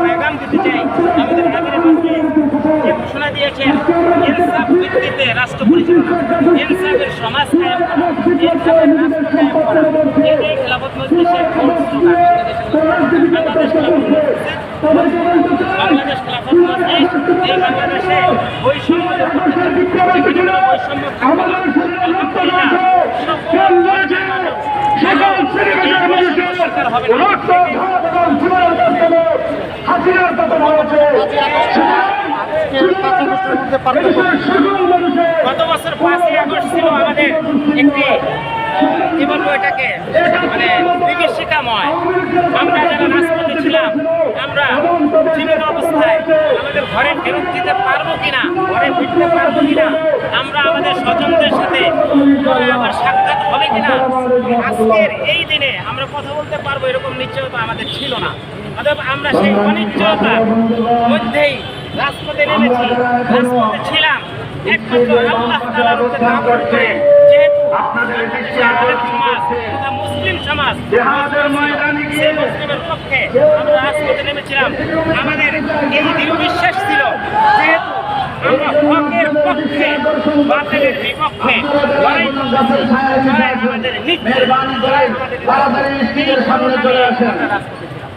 पैगाम দিতে চাই আমাদের আগের মন্ত্রী যে ঘোষণা দিয়েছেন ইনসাফ ভিত্তিতে রাষ্ট্র পরিচালনা, ইনসাফের সমাজ কায়েম করা, ইনসাফের রাষ্ট্র কায়েম করা, এটাই খেলাফত মজলিসের মূল স্লোগান। বাংলাদেশ খেলাফত মজলিস এই বাংলাদেশে বৈষম্য বৈষম্য থাকবে না। আলহামদুলিল্লাহ সরকার হবে না। গত বছর 5ই আগস্ট ছিল আমাদের একটি কি বলবো এটাকে মানে বিভীষিকাময়। আমরা যারা রাজপথে ছিলাম আমরা জীবিত অবস্থায় আমাদের ঘরে ফেরত দিতে পারবো কিনা, ঘরে ফিরতে পারবো কিনা, আমরা আমাদের স্বজনদের সাথে আবার সাক্ষাৎ হবে কিনা, আজকের এই দিনে আমরা কথা বলতে পারবো এরকম নিশ্চয়তা আমাদের ছিল না। অতএব আমরা সেই অনিশ্চয়তার মধ্যেই রাজপথে নেমেছি, রাজপথে ছিলাম একমাত্র আল্লাহ তাআলার উপরে তাওয়াক্কুল করে। যেহেতু আমাদের সমাজ তথা মুসলিম সমাজ সেই মুসলিমের পক্ষে আমরা রাজপথে নেমেছিলাম। আমাদের এই দৃঢ় বিশ্বাস ছিল যেহেতু আমরা হকের পক্ষে বাতিলের বিপক্ষে লড়াই করতেছি, লড়াই আমাদের নিশ্চয় লড়াই আমাদের রাজপথে ছিলাম।